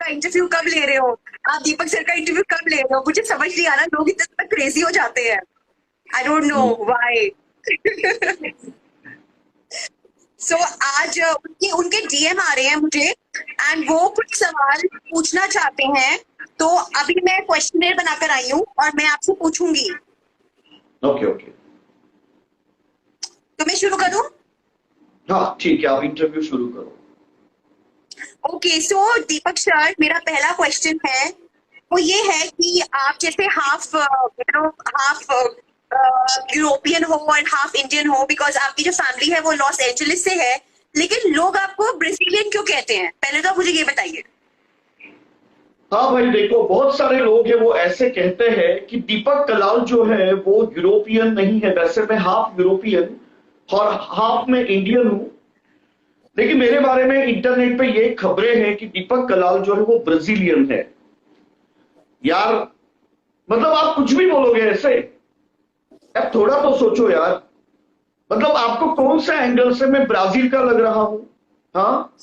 Interview कब ले रहे हो, आप दीपक सर का इंटरव्यू कब ले रहे हो, मुझे समझ नहीं आ रहा, लोग इतना क्रेजी हो जाते हैं, आई डोंट नो व्हाई। सो आज उनके उनके डीएम आ रहे हैं मुझे एंड वो कुछ सवाल पूछना चाहते हैं, तो अभी मैं क्वेश्चनर बनाकर आई हूँ और मैं आपसे पूछूंगी। ओके ओके, तो मैं शुरू करूँ? हाँ ठीक है, आप इंटरव्यू शुरू करो। ओके, सो दीपक सर, मेरा पहला क्वेश्चन है वो ये है कि आप जैसे हाफ यूरोपियन हो और हाफ इंडियन हो, बिकॉज आपकी जो फैमिली है वो लॉस एंजलिस से है, लेकिन लोग आपको ब्राजीलियन क्यों कहते हैं, पहले तो आप मुझे ये बताइए। हाँ भाई देखो, बहुत सारे लोग हैं वो ऐसे कहते हैं कि दीपक कलाल जो है वो यूरोपियन नहीं है। वैसे मैं हाफ यूरोपियन और हाफ में इंडियन हूं, लेकिन मेरे बारे में इंटरनेट पे ये खबरें हैं कि दीपक कलाल जो है वो ब्राजीलियन है। यार मतलब आप कुछ भी बोलोगे ऐसे, यार थोड़ा तो सोचो यार। मतलब आपको कौन सा एंगल से मैं ब्राजील का लग रहा हूं? हाँ,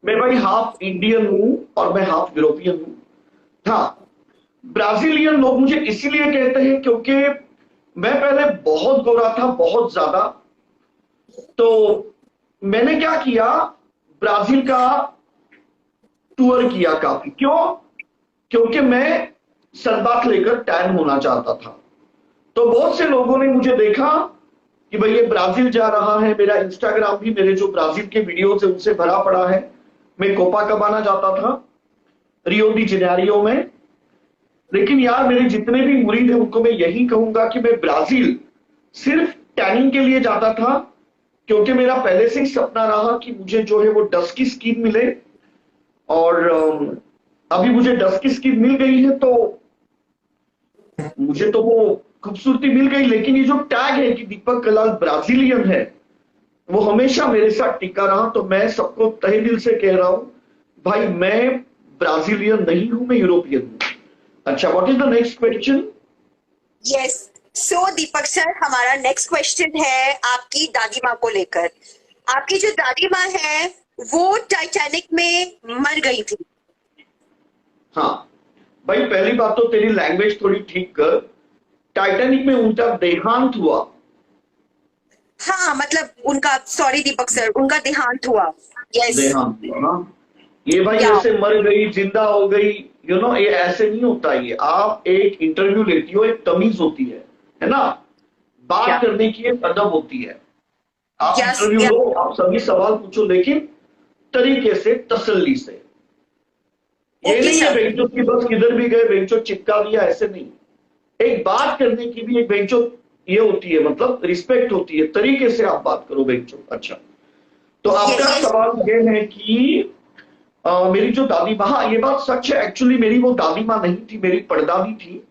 मैं भाई हाफ इंडियन हूं और मैं हाफ यूरोपियन हूं। हाँ, ब्राजीलियन लोग मुझे इसीलिए कहते हैं क्योंकि मैं पहले बहुत गोरा था, बहुत ज्यादा। तो मैंने क्या किया, ब्राजील का टूर किया काफी। क्यों? क्योंकि मैं सनबाथ लेकर टैन होना चाहता था। तो बहुत से लोगों ने मुझे देखा कि भाई ये ब्राजील जा रहा है। मेरा इंस्टाग्राम भी मेरे जो ब्राजील के वीडियोस है उनसे भरा पड़ा है। मैं कोपाकाबाना जाता था, रियो डी जेनेरियो में। लेकिन यार मेरे जितने भी मुरीद हैं उनको मैं यही कहूंगा कि मैं ब्राजील सिर्फ टैनिंग के लिए जाता था, क्योंकि मेरा पहले से ही सपना रहा कि मुझे जो है वो डस्की स्किन मिले। और अभी मुझे डस्की स्किन मिल गई है, तो मुझे तो वो खूबसूरती मिल गई। लेकिन ये जो टैग है कि दीपक कलाल ब्राजीलियन है, वो हमेशा मेरे साथ टिका रहा। तो मैं सबको तहे दिल से कह रहा हूं, भाई मैं ब्राजीलियन नहीं हूं, मैं यूरोपियन हूं। अच्छा, what is the next question? Yes, so Deepak sir, हमारा नेक्स्ट क्वेश्चन है आपकी दादी माँ को लेकर। आपकी जो दादी माँ है वो टाइटैनिक में मर गई थी। हाँ भाई, पहली बात तो तेरी लैंग्वेज थोड़ी ठीक कर। टाइटैनिक में उनका देहांत हुआ। हाँ, मतलब उनका, सॉरी दीपक सर, उनका देहांत हुआ। यस, देहांत हुआ, हाँ। ये भाई या ऐसे मर गई, जिंदा हो गई, ये ऐसे नहीं होता। ये आप एक इंटरव्यू लेती हो, एक तमीज होती है ना? बात करने की एक अदब होती है। आप यस, इंटरव्यू लो, आप सभी सवाल पूछो, लेकिन तरीके से, तसल्ली से। ये ओके नहीं है सर, बेंचो की बस किधर भी गए बेंचो चिपका दिया, ऐसे नहीं। एक बात करने की भी एक बेंचो ये होती है, मतलब रिस्पेक्ट होती है, तरीके से आप बात करो बेंचो। अच्छा, तो आपका यस, सवाल ये है कि मेरी जो दादी माँ, हाँ ये बात सच है। एक्चुअली मेरी वो दादी माँ नहीं थी, मेरी परदादी थी।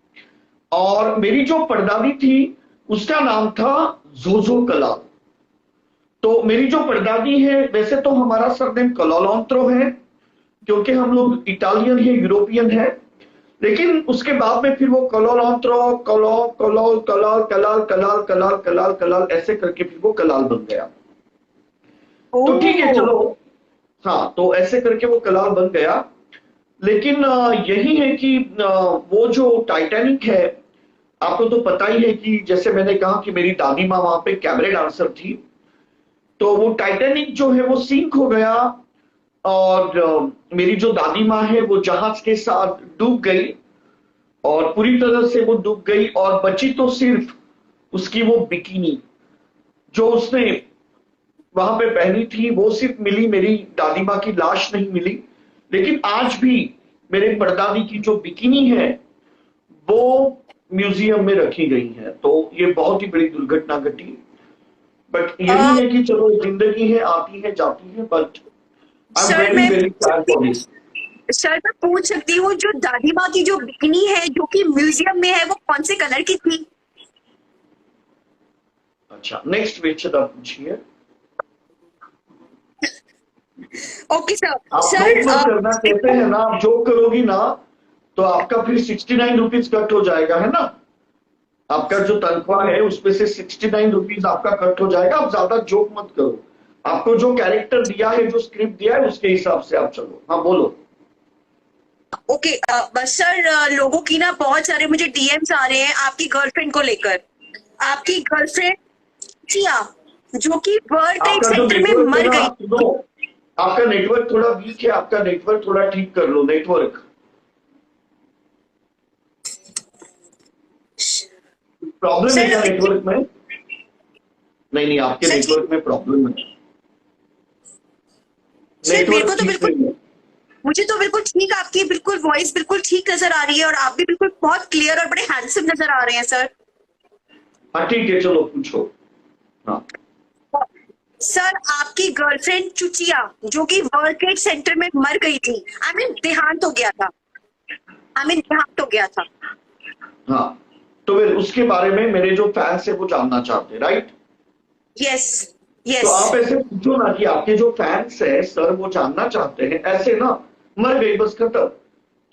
और मेरी जो परदादी थी उसका नाम था जोजो कलाल। तो मेरी जो परदादी है, वैसे तो हमारा सरनेम कलोलॉन्त्रो है, क्योंकि हम लोग इटालियन है, यूरोपियन है। लेकिन उसके बाद में फिर वो कलोलॉन्त्रो, कलो कलो कलाल कलाल कलाल कलाल कलाल कलाल ऐसे करके फिर वो कलाल बन गया। तो ठीक है ओह, चलो, हाँ तो ऐसे करके वो कलाल बन गया। लेकिन यही है कि वो जो टाइटैनिक है, आपको तो पता ही है कि जैसे मैंने कहा कि मेरी दादी माँ वहां पे कैबरे डांसर थी। तो वो टाइटैनिक जो है वो सिंक हो गया। और मेरी जो दादी माँ है वो जहाज के साथ डूब गई, और पूरी तरह से वो डूब गई। और बची तो सिर्फ उसकी वो बिकिनी जो उसने वहां पे पहनी थी, वो सिर्फ मिली। मेरी दादी माँ की लाश नहीं मिली। लेकिन आज भी मेरे परदादी की जो बिकिनी है वो म्यूजियम में रखी गई है। तो ये बहुत ही बड़ी दुर्घटना घटी। बट यही है कि चलो, जिंदगी है, आती है जाती है। But I am sir very मैं very sad for this. Sir मैं पूछ सकती हूँ, जो दादी माँ की जो बिकनी है जो कि म्यूजियम में है, वो कौन से कलर की थी? अच्छा, नेक्स्ट क्वेश्चन आप पूछिए। Okay sir. आप जोक सर मत करना, कहते हैं ना, आप जोक करोगी ना तो आपका फिर 69 रुपीज कट हो जाएगा, है ना? आपका जो तनख्वाह है उसमें से 69 रुपीज आपका कट हो जाएगा। आप ज्यादा जोक मत करो। आपको जो कैरेक्टर दिया है, जो स्क्रिप्ट दिया है, उसके हिसाब से आप चलो। हाँ बोलो। ओके बस सर, लोगों की ना बहुत सारे मुझे डीएम्स आ रहे हैं आपकी गर्लफ्रेंड को लेकर। आपकी गर्लफ्रेंड चिया, जो कि वर्ल्ड ट्रेड आपका जो सेंटर में नेटवर्क है मर ना, गई। सुनो, आपका नेटवर्क थोड़ा वीक है, आपका नेटवर्क थोड़ा ठीक कर लो, नेटवर्क प्रॉब्लम है सर क्या नेटवर्क में? नहीं नहीं, आपके सर नेटवर्क में प्रॉब्लम है, सर मेरे को नेटवर्क तो ठीक बिल्कुल, नहीं है। मुझे तो बिल्कुल ठीक, आपकी बिल्कुल वॉइस बिल्कुल ठीक नजर आ रही है और आप भी बिल्कुल बहुत क्लियर और बड़े हैंडसम नजर आ रहे हैं सर। हाँ ठीक है, चलो पूछो। हाँ सर आपकी गर्लफ्रेंड चुचिया, जो कि वर्ल्ड ट्रेड सेंटर में मर गई थी, आई मीन देहांत हो गया था, देहांत हो गया था। हाँ, तो फिर उसके बारे में मेरे जो फैंस है वो जानना चाहते हैं, राइट? यस तो यस। आप ऐसे पूछो ना कि आपके जो फैंस है सर वो जानना चाहते हैं, ऐसे ना, मर गई बस खत्म।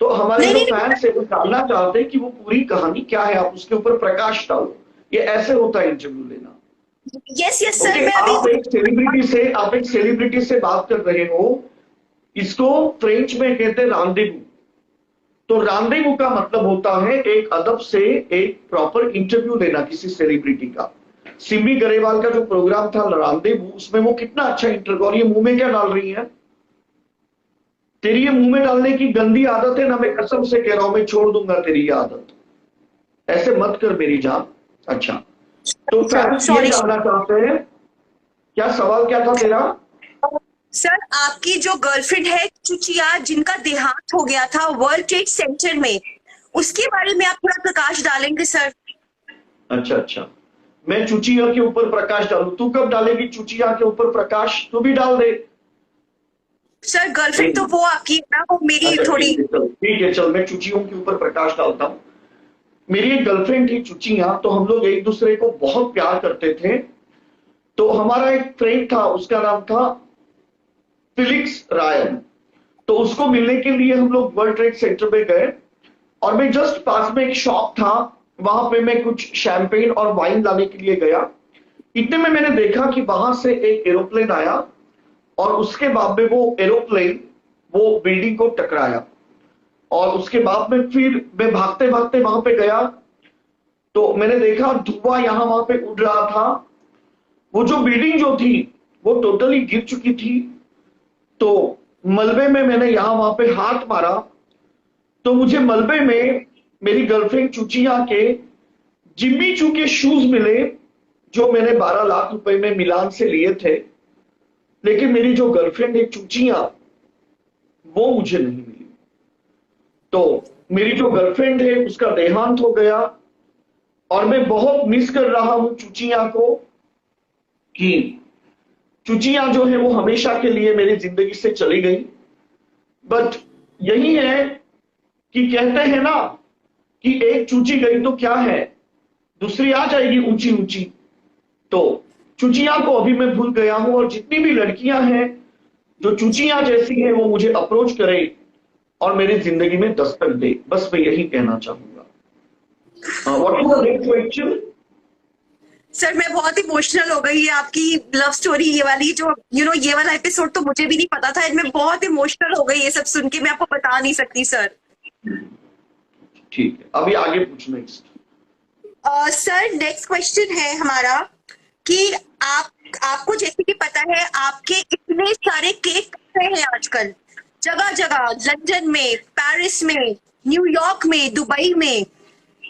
तो हमारे नहीं जो नहीं फैंस है वो जानना चाहते हैं कि वो पूरी कहानी क्या है, आप उसके ऊपर प्रकाश डालो। ये ऐसे होता है इंटरव्यू लेना। यस यस सर, ओके, मैं अभी आप एक सेलिब्रिटी से बात कर रहे हो, इसको फ्रेंच में कहते हैं रांदेवू। तो रांदेवू का मतलब होता है एक अदब से एक प्रॉपर इंटरव्यू लेना किसी सेलिब्रिटी का। सिमी गरेवाल का जो प्रोग्राम था रांदेवू, उसमें वो कितना अच्छा इंटरव्यू, और ये मुंह में क्या डाल रही है? तेरी ये मुंह में डालने की गंदी आदत है ना, मैं कसम से कह रहा हूं, मैं छोड़ दूंगा तेरी ये आदत। ऐसे मत कर मेरी जान। अच्छा, तो सर फैंस ये सॉरी जानना चाहते हैं, क्या सवाल क्या था तेरा? सर, आपकी जो गर्लफ्रेंड है चुचिया, जिनका देहांत हो गया था वर्ल्ड ट्रेड सेंटर में, उसके बारे में आप थोड़ा प्रकाश डालेंगे सर? अच्छा अच्छा, मैं चुचिया के ऊपर प्रकाश डालू? तू कब डालेगी चुचिया के ऊपर प्रकाश? तू भी डाल दे। सर गर्लफ्रेंड तो वो आपकी है ना, वो मेरी अच्छा थोड़ी। ठीक है, चल मैं चुचियों के ऊपर प्रकाश डालता हूं। मेरी एक गर्लफ्रेंड थी चुचिया, तो हम लोग एक दूसरे को बहुत प्यार करते थे। तो हमारा एक फ्रेंड था, उसका नाम था फिलिक्स रायन। तो उसको मिलने के लिए हम लोग वर्ल्ड ट्रेड सेंटर में गए, और मैं जस्ट पास में एक शॉप था, वहां पे मैं कुछ शैंपेन और वाइन लाने के लिए गया। इतने में मैंने देखा कि वहां से एक एरोप्लेन आया, और उसके बाद में वो एरोप्लेन वो बिल्डिंग को टकराया। और उसके बाद में फिर मैं भागते भागते वहां पे गया, तो मैंने देखा धुआं यहां वहां पे उड़ रहा था। वो जो बिल्डिंग जो थी वो टोटली गिर चुकी थी। तो मलबे में मैंने यहां वहां पे हाथ मारा, तो मुझे मलबे में मेरी गर्लफ्रेंड चुचिया के जिम्मी चू के शूज मिले, जो मैंने 12 लाख रुपए में मिलान से लिए थे। लेकिन मेरी जो गर्लफ्रेंड है चुचिया, वो मुझे नहीं मिली। तो मेरी जो गर्लफ्रेंड है उसका देहांत हो गया, और मैं बहुत मिस कर रहा हूं चुचिया को, कि चुचिया जो है वो हमेशा के लिए मेरी जिंदगी से चली गई। बट यही है कि कहते हैं ना कि एक चूची गई तो क्या है, दूसरी आ जाएगी ऊंची ऊंची। तो चुचिया को अभी मैं भूल गया हूं, और जितनी भी लड़कियां हैं जो चुचिया जैसी हैं वो मुझे अप्रोच करें और मेरी जिंदगी में दस्तक दे, बस मैं यही कहना चाहूंगा। What is the next question? Sir मैं बहुत इमोशनल हो गई, आपकी लव स्टोरी ये वाली, जो ये वाला एपिसोड तो मुझे भी नहीं पता था, मैं बहुत इमोशनल हो गई ये सब सुन के, मैं आपको बता नहीं सकती सर। ठीक है, अभी आगे पूछो नेक्स्ट। सर नेक्स्ट क्वेश्चन है हमारा कि आपको जैसे कि पता है, आपके इतने सारे केक कट रहे हैं आजकल जगह जगह, लंदन में, पेरिस में, न्यूयॉर्क में, दुबई में।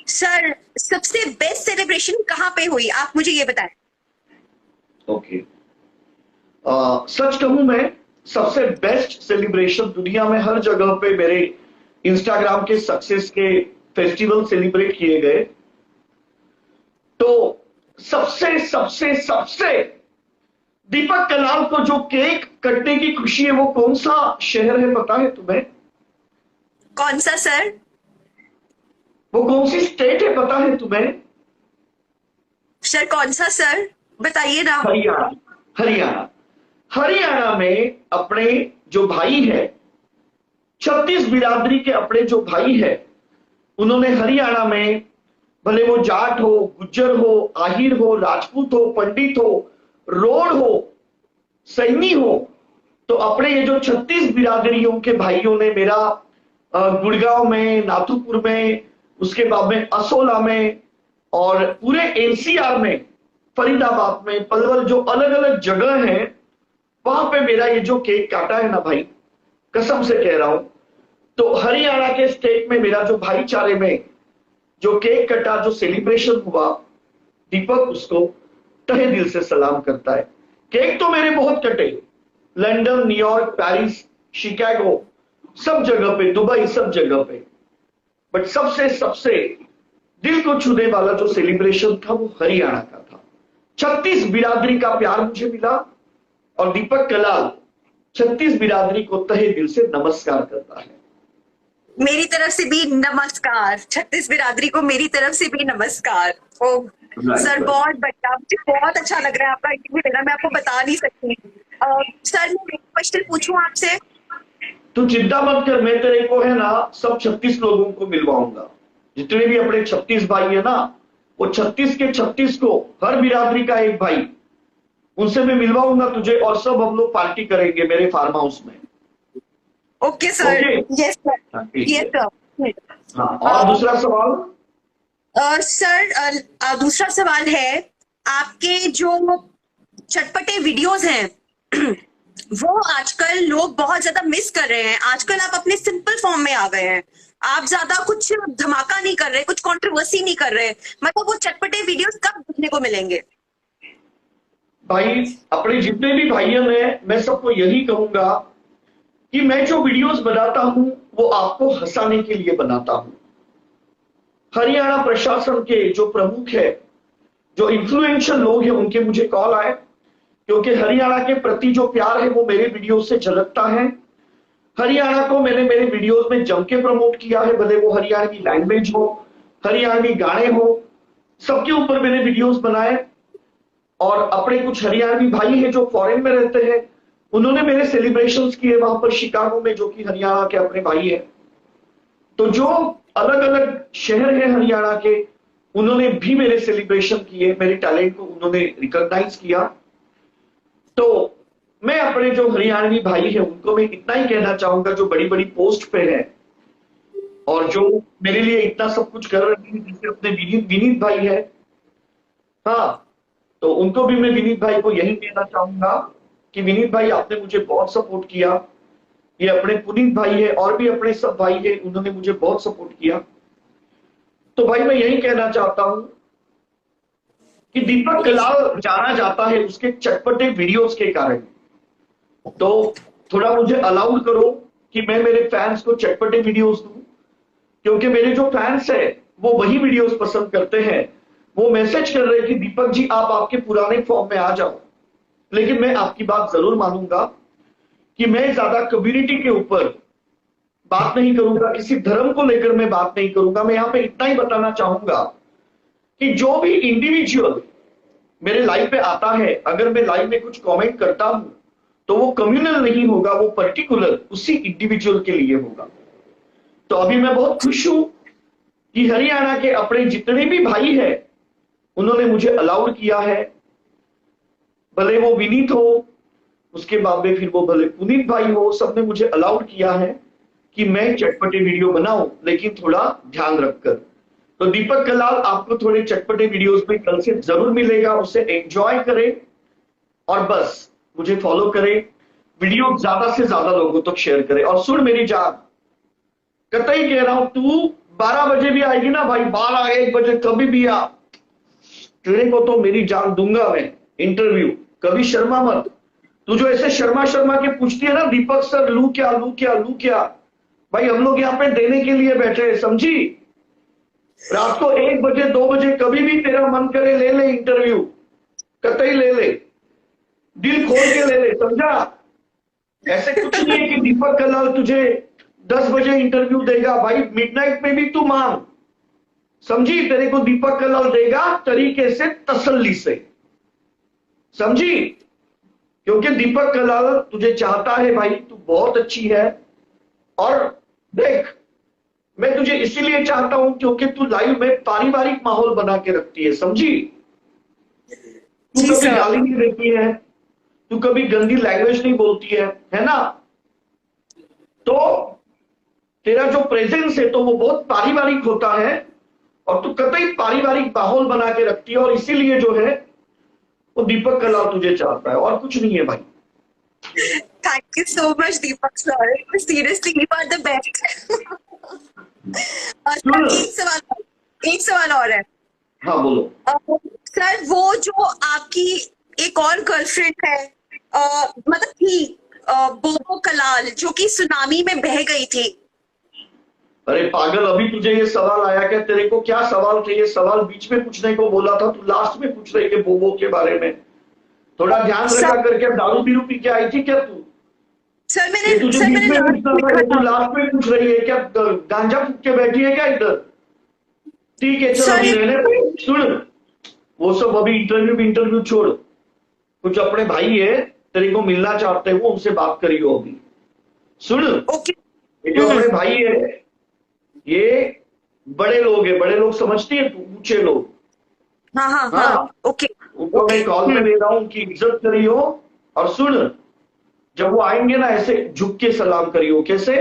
सर सबसे बेस्ट सेलिब्रेशन कहाँ पे हुई, आप मुझे ये बताएं। ओके, सच कहूं मैं, सबसे बेस्ट सेलिब्रेशन दुनिया में हर जगह पे मेरे इंस्टाग्राम के सक्सेस के फेस्टिवल सेलिब्रेट किए गए। तो सबसे सबसे सबसे दीपक कलाल को जो केक कटने की खुशी है, वो कौन सा शहर है पता है तुम्हें? कौन सा सर? वो कौन सी स्टेट है पता है तुम्हें? सर कौन सा सर, बताइए ना। हरियाणा। हरियाणा। हरियाणा में अपने जो भाई है, 36 बिरादरी के अपने जो भाई है, उन्होंने हरियाणा में, भले वो जाट हो, गुज्जर हो, आहिर हो, राजपूत हो, पंडित हो, रोड हो, सैनी हो, तो अपने ये जो 36 बिरादरियों के भाइयों ने मेरा गुड़गांव में, नाथुपुर में, उसके बाद में असोला में और पूरे एनसीआर में, फरीदाबाद में, पलवल, जो अलग अलग जगह हैं, वहां पे मेरा ये जो केक काटा है ना भाई, कसम से कह रहा हूं, तो हरियाणा के स्टेट में मेरा जो भाईचारे में जो केक कटा, जो सेलिब्रेशन हुआ, दीपक उसको तहे दिल से सलाम करता है। केक तो मेरे बहुत कटे, लंदन, न्यूयॉर्क, पेरिस, शिकागो, सब जगह पे, दुबई, सब जगह पे, बट सबसे सबसे दिल को छूने वाला जो सेलिब्रेशन था वो हरियाणा का था। 36 बिरादरी का प्यार मुझे मिला और दीपक कलाल 36 बिरादरी को तहे दिल से नमस्कार करता है। मेरी तरफ से भी नमस्कार, 36 बिरादरी को मेरी तरफ से भी नमस्कार। ओ सर, बहुत बढ़िया, मुझे बहुत अच्छा लग रहा है आपका इंटरव्यू लेना, मैं आपको बता नहीं सकती। सर, मैं एक क्वेश्चन पूछूं आपसे? तू चिंता मत कर, मैं तेरे को है ना सब 36 लोगों को मिलवाऊंगा, जितने भी अपने 36 भाई है ना, वो 36 के 36 को, हर बिरादरी का एक भाई, उनसे मैं मिलवाऊंगा तुझे, और सब हम लोग पार्टी करेंगे मेरे फार्म हाउस में। Okay sir. Okay, yes sir, yes sir. हाँ, और दूसरा सवाल? सर, दूसरा सवाल है, आपके जो चटपटे वीडियोस हैं वो आजकल लोग बहुत ज्यादा मिस कर रहे हैं। आजकल आप अपने सिंपल फॉर्म में आ गए हैं, आप ज्यादा कुछ धमाका नहीं कर रहे, कुछ कंट्रोवर्सी नहीं कर रहे, मतलब वो चटपटे वीडियोस कब देखने को मिलेंगे? भाई, अपने जितने भी भाइयों हैं, मैं सबको यही कहूंगा कि मैं जो वीडियोस बनाता हूं वो आपको हंसाने के लिए बनाता हूं। हरियाणा प्रशासन के जो प्रमुख है, जो इन्फ्लुएंशियल लोग हैं, उनके मुझे कॉल आए, क्योंकि हरियाणा के प्रति जो प्यार है वो मेरे वीडियो से झलकता है। हरियाणा को मैंने मेरे वीडियोस में जम के प्रमोट किया है, भले वो हरियाणवी लैंग्वेज हो, हरियाणवी गाने हो, सबके ऊपर मैंने वीडियोस बनाए। और अपने कुछ हरियाणवी भाई हैं जो फॉरेन में रहते हैं, उन्होंने मेरे सेलिब्रेशंस किए वहां पर शिकागो में, जो कि हरियाणा के अपने भाई है। तो जो अलग अलग शहर है हरियाणा के, उन्होंने भी मेरे सेलिब्रेशन किए, मेरे टैलेंट को उन्होंने रिकॉग्नाइज किया। तो मैं अपने जो हरियाणवी भाई है उनको मैं इतना ही कहना चाहूंगा, जो बड़ी बड़ी पोस्ट पे है और जो मेरे लिए इतना सब कुछ कर रहे हैं, जैसे अपने विनीत भाई है, हाँ, तो उनको भी मैं विनीत भाई को यही कहना चाहूंगा कि विनीत भाई, आपने मुझे बहुत सपोर्ट किया। ये अपने पुनीत भाई है और भी अपने सब भाई है, उन्होंने मुझे बहुत सपोर्ट किया। तो भाई मैं यही कहना चाहता हूं कि दीपक कलाल जाना जाता है उसके चटपटे वीडियोस के कारण। तो थोड़ा मुझे अलाउड करो कि मैं मेरे फैंस को चटपटे वीडियोस दूं, क्योंकि मेरे जो फैंस है वो वही वीडियोस पसंद करते हैं। वो मैसेज कर रहे हैं कि दीपक जी, आप आपके पुराने फॉर्म में आ जाओ। लेकिन मैं आपकी बात जरूर मानूंगा कि मैं ज्यादा कम्युनिटी के ऊपर बात नहीं करूंगा, किसी धर्म को लेकर मैं बात नहीं करूंगा। मैं यहां पे इतना ही बताना चाहूंगा कि जो भी इंडिविजुअल मेरे लाइव पे आता है, अगर मैं लाइव में कुछ कमेंट करता हूं तो वो कम्युनल नहीं होगा, वो पर्टिकुलर उसी इंडिविजुअल के लिए होगा। तो अभी मैं बहुत खुश हूं कि हरियाणा के अपने जितने भी भाई हैं उन्होंने मुझे अलाउड किया है, भले वो विनीत हो, उसके बाद में फिर वो भले पुनीत भाई हो, सबने मुझे अलाउड किया है कि मैं चटपटे वीडियो बनाऊं, लेकिन थोड़ा ध्यान रखकर। तो दीपक कलाल आपको थोड़े चटपटे वीडियोस में कल से जरूर मिलेगा, उसे एंजॉय करें और बस मुझे फॉलो करें, वीडियो ज्यादा से ज्यादा लोगों तक शेयर करें। और सुन मेरी जान, कतई कह रहा हूं, तू 12 बजे भी आएगी ना भाई, 12-1 बजे कभी भी आ, तेरे को तो मेरी जान दूंगा मैं इंटरव्यू, कभी शर्मा मत। तू जो ऐसे शर्मा शर्मा के पूछती है ना, दीपक सर लू क्या लू क्या लू क्या, भाई हम लोग यहाँ पे देने के लिए बैठे हैं, समझी? रात को 1 बजे 2 बजे कभी भी तेरा मन करे ले ले इंटरव्यू, कतई ले ले, दिल खोल के ले ले, समझा? ऐसे कुछ नहीं है कि दीपक कलाल तुझे 10 बजे इंटरव्यू देगा, भाई मिडनाइट में भी तू मांग, समझी? तेरे को दीपक कलाल देगा तरीके से, तसल्ली से, समझी? क्योंकि दीपक कलाल तुझे चाहता है भाई, तू बहुत अच्छी है। और देख, मैं तुझे इसीलिए चाहता हूं क्योंकि तू लाइव में पारिवारिक माहौल बना के रखती है, समझी? तू कभी गाली नहीं देती है, तू कभी गंदी लैंग्वेज नहीं बोलती है ना? तो तेरा जो प्रेजेंस है तो वो बहुत पारिवारिक होता है और तू कतई पारिवारिक माहौल बना के रखती है, और इसीलिए जो है वो दीपक कलाल तुझे चाहता है, और कुछ नहीं है भाई। Thank you so much Deepak sir, seriously you are the best. एक सवाल और है। हाँ बोलो। सर वो जो आपकी एक और गर्लफ्रेंड है, मतलब थी, बोबो कलाल, जो कि सुनामी में बह गई थी। अरे पागल, अभी तुझे ये सवाल आया क्या? तेरे को क्या सवाल थे? ये सवाल बीच में पूछने को बोला था, तू लास्ट में पूछ रही है बोबो के बारे में। थोड़ा ध्यान रखा करके। दारू बीरू पी के आई थी क्या तू? सर ये तुझे बीच में पूछना था, ये तू मैंने लास्ट में पूछ रही है क्या? गांजा फूक के बैठी है क्या इधर? ठीक है चल, अभी रहने दे। सुन, वो सब अभी इंटरव्यू छोड़। कुछ अपने भाई है तेरे को मिलना चाहते हो, उनसे बात करियो अभी। सुन, ये जो अपने भाई है ये बड़े लोग है, बड़े लोग समझती है तू? ऊंचे लोग। हाँ हाँ हाँ, ओके। उनको मैं कॉल पे ले रहा हूँ कि इज्जत करियो। और सुन, जब वो आएंगे ना ऐसे झुक के सलाम करियो। कैसे?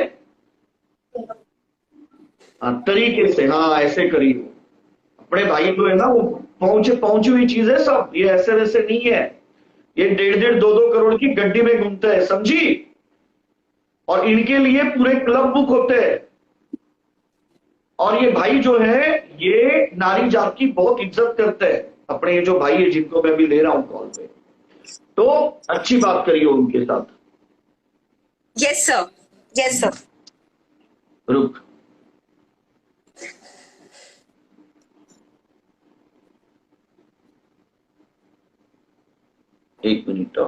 हाँ तरीके से, हाँ ऐसे करियो। अपने भाई जो है ना वो पहुंची हुई चीज है सब, ये ऐसे वैसे नहीं है। ये 1.5-2 करोड़ की गड्डी में घूमते हैं, समझी? और इनके लिए पूरे क्लब बुक होते हैं। और ये भाई जो है ये नारी जात की बहुत इज्जत करते हैं। अपने ये जो भाई है जिनको मैं भी ले रहा हूं कॉल पे, तो अच्छी बात करिए उनके साथ। Yes sir, yes sir. रुक, एक मिनट।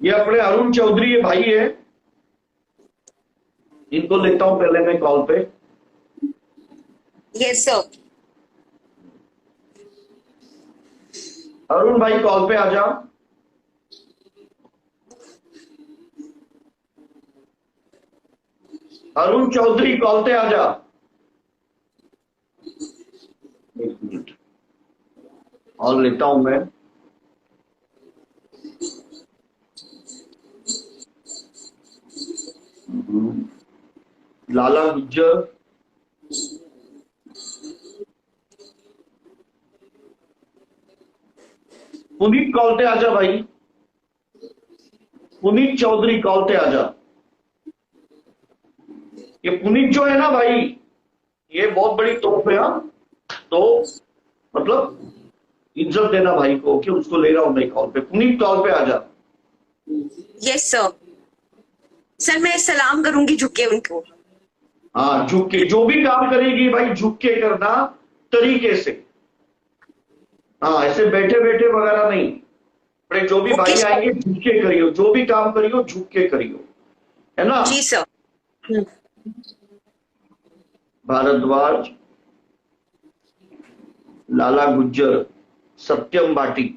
ये अपने अरुण चौधरी ये भाई है, इनको लेता हूं पहले मैं कॉल पे। Yes sir. अरुण भाई कॉल पे आ जा। अरुण चौधरी कॉल पे आ जा। एक मिनट और लेता हूं मैं। लाला गुज्जर, पुनीत कॉल पे आजा भाई। पुनीत चौधरी कॉल पे आजा। ये पुनीत जो है ना भाई, ये बहुत बड़ी तोप है। हाँ तो मतलब इज्जत देना भाई को कि उसको ले रहा हूं मैं कॉल पे। पुनीत कॉल पे आजा। Yes sir. सर मैं सलाम करूंगी झुक के उनको। हाँ झुक के, जो भी काम करेगी भाई झुक के करना, तरीके से। हाँ ऐसे बैठे बैठे वगैरह नहीं। अपने जो भी भाई आएंगे झुक के करियो, जो भी काम करियो झुक के करियो, है ना? जी सर। भारद्वाज, लाला गुज्जर, सत्यम बाटी।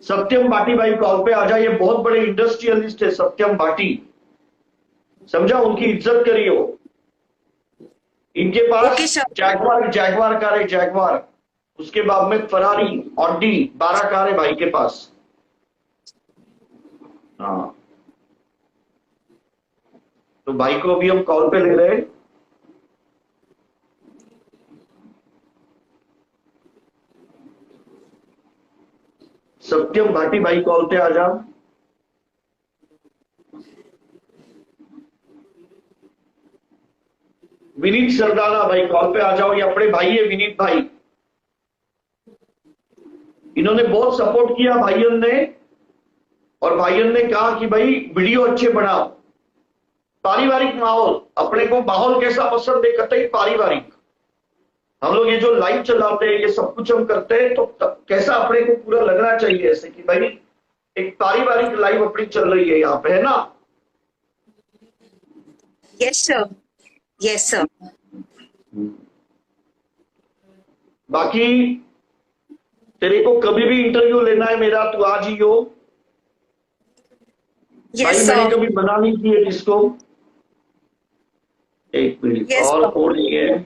सत्यम बाटी भाई कॉल पे आ जाए। ये बहुत बड़े इंडस्ट्रियलिस्ट है सत्यम बाटी, समझा? उनकी इज्जत करियो। इनके पास जैगवार कार है, जैगवार। उसके बाद में फरारी, ऑडी, 12 कार है भाई के पास। हाँ तो भाई को अभी हम कॉल पे ले रहे हैं। सत्यम भाटी भाई कॉल पे आ जा। विनीत सरदाना भाई कॉल पे आ जाओ। ये अपने भाई है विनीत भाई, इन्होंने बहुत सपोर्ट किया भाईयन ने। और भाईयन ने कहा कि भाई वीडियो अच्छे बनाओ, पारिवारिक माहौल। अपने को माहौल कैसा पसंद है? कतई पारिवारिक। हम लोग ये जो लाइव चलाते हैं, ये सब कुछ हम करते हैं, तो कैसा अपने को पूरा लगना चाहिए ऐसे कि भाई एक पारिवारिक लाइव अपनी चल रही है यहाँ पे, है ना? Yes sir, yes sir. बाकी तेरे को कभी भी इंटरव्यू लेना है मेरा, तू आज ही हो। भाई मैंने कभी मना नहीं किया इसको। एक मिनट और कोड नहीं है।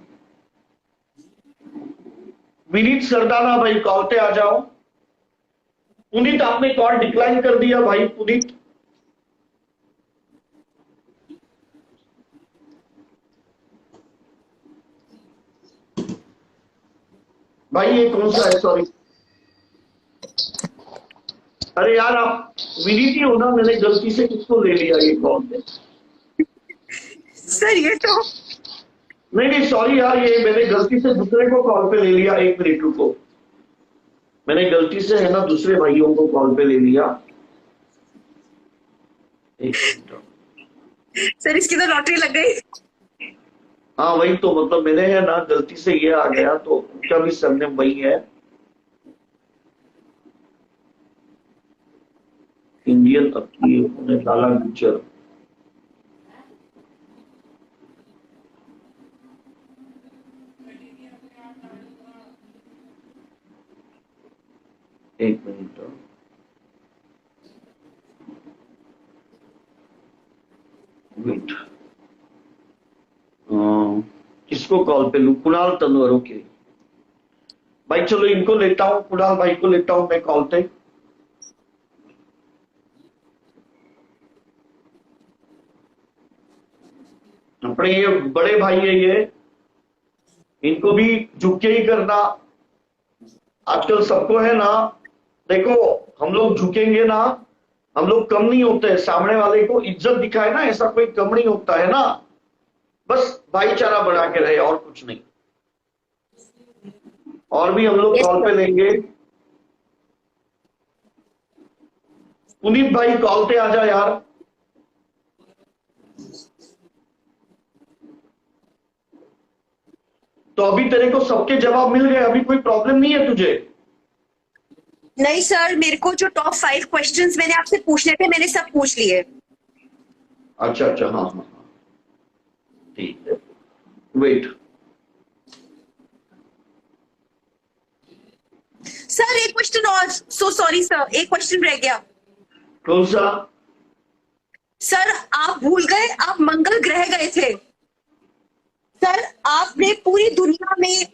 विनीत सरदाना भाई कॉल पे आ जाओ। पुनीत आपने कॉल डिक्लाइन कर दिया भाई। पुनीत भाई ये कौन सा है, सॉरी। अरे यार आप विनीत ही हो ना, मैंने गलती से किसको ले लिया ये कॉल पे। सर ये तो नहीं नहीं सॉरी यार, ये मैंने गलती से दूसरे को कॉल पे ले लिया। एक मिनट रुको, मैंने गलती से है ना दूसरे भाइयों को कॉल पे ले लिया। एक मिनट। सर इसकी तो लॉटरी लग गई। हाँ वही तो, मतलब मैंने है ना गलती से ये आ गया, तो उनका भी सरनेम वही है, इंडियन अपनी उन्होंने डाला गुज्जर। एक मिनट, वेट, किसको कॉल पे लूं? कुणाल तनवर, ओके भाई चलो इनको लेता हूँ, कुणाल भाई को लेता हूँ मैं कॉल पे। अपने ये बड़े भाई है ये, इनको भी झुक के ही करना। आजकल सबको है ना, देखो हम लोग झुकेंगे ना, हम लोग कम नहीं होते, सामने वाले को इज्जत दिखाए ना, ऐसा कोई कम नहीं होता है ना। बस भाईचारा बना के रहे और कुछ नहीं। और भी हम लोग कॉल पे लेंगे। पुनीत भाई कॉल पे आ जा यार। तो अभी तेरे को सबके जवाब मिल गए, अभी कोई प्रॉब्लम नहीं है तुझे? नहीं सर, मेरे को जो टॉप 5 क्वेश्चंस मैंने आपसे पूछने थे मैंने सब पूछ लिए। अच्छा अच्छा, हाँ हाँ हाँ, ठीक है, वेट। सर एक क्वेश्चन और, सो सॉरी सर, एक क्वेश्चन रह गया। कौन सा? सर आप भूल गए, आप मंगल ग्रह गए थे। सर आपने पूरी दुनिया में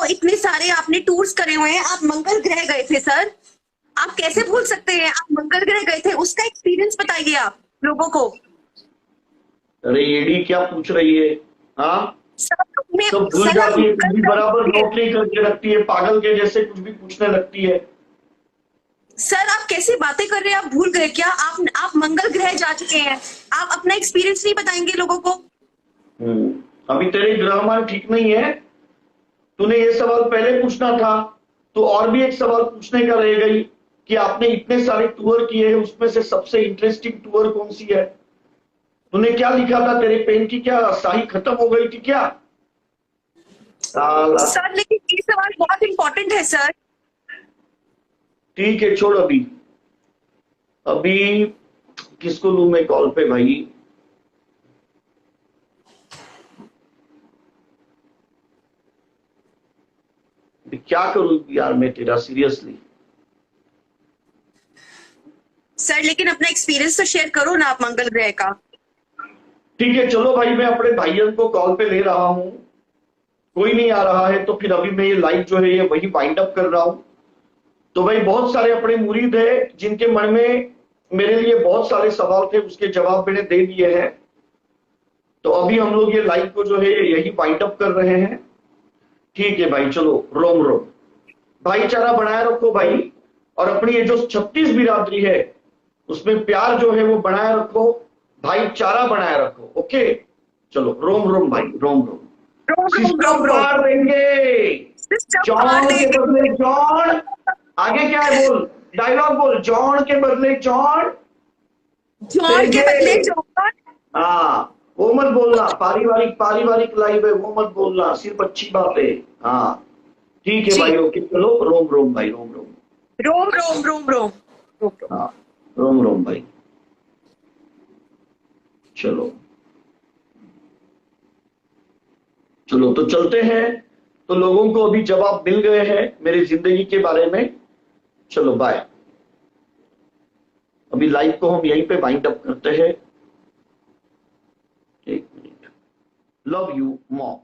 इतने सारे आपने टूर्स करे हुए हैं, आप मंगल ग्रह गए थे सर। आप कैसे भूल सकते हैं? आप मंगल ग्रह गए थे, उसका एक्सपीरियंस बताइए आप लोगों को। अरे एडी क्या पूछ रही है? हाँ सर में सब भूल सर आप जाती है, कुछ मंगल भी ग्रह बराबर गए थे। नोट नहीं करके रखती है, पागल के जैसे कुछ भी पूछने लगती है। सर आप कैसी बातें कर रहे हैं? आप भूल गए क्या? आप मंगल ग्रह जा चुके हैं, आप अपना एक्सपीरियंस नहीं बताएंगे लोगों को? अभी तेरे ग्रामर ठीक नहीं है, तूने ये सवाल पहले पूछना था। तो और भी एक सवाल पूछने का रह गई कि आपने इतने सारे टूर किए हैं, उसमें से सबसे इंटरेस्टिंग टूर कौन सी है? तूने क्या लिखा था? तेरे पेन की क्या स्याही खत्म हो गई थी क्या? साला। सर लेकिन ये सवाल बहुत इंपॉर्टेंट है सर। ठीक है छोड़, अभी अभी किसको लूं मैं कॉल पे भाई? क्या करूं यार मैं तेरा, सीरियसली। सर लेकिन अपना एक्सपीरियंस तो शेयर करो ना आप मंगल ग्रह का। ठीक है चलो भाई, मैं अपने भाइयों को कॉल पे ले रहा हूं, कोई नहीं आ रहा है तो फिर अभी मैं ये लाइव जो है ये वही वाइंड अप कर रहा हूं। तो भाई बहुत सारे अपने मुरीद है जिनके मन में मेरे लिए बहुत सारे सवाल थे, उसके जवाब मैंने दे दिए हैं। तो अभी हम लोग ये लाइव को जो है यही वाइंड अप कर रहे हैं। ठीक है भाई, चलो रोम रोम, भाईचारा बनाए रखो भाई, और अपनी ये जो 36 बिरादरी है उसमें प्यार जो है वो बनाए रखो, भाईचारा बनाए रखो। ओके चलो रोम रोम भाई, रोम रोम। रोम रोम सिस्टम रोम रोम। पार देंगे, सिस्टम पार जॉन के देंगे। बदले जॉन। आगे क्या है बोल, डायलॉग बोल, जॉन के बदले जॉन जॉन के बदले देंगे। जॉन। हाँ वो मत बोलना, पारिवारिक पारिवारिक लाइव है, वो मत बोलना, सिर्फ अच्छी बात है। हाँ ठीक है जी। भाई, ओके चलो रोम रोम भाई, रोम रोम। रोम रोम रोम रोम रोम रोम। हाँ रोम रोम भाई, चलो चलो तो चलते हैं। तो लोगों को अभी जवाब मिल गए हैं मेरी जिंदगी के बारे में। चलो बाय, अभी लाइव को हम यहीं पे वाइंड अप करते हैं। एक मिनट, लव यू मॉम।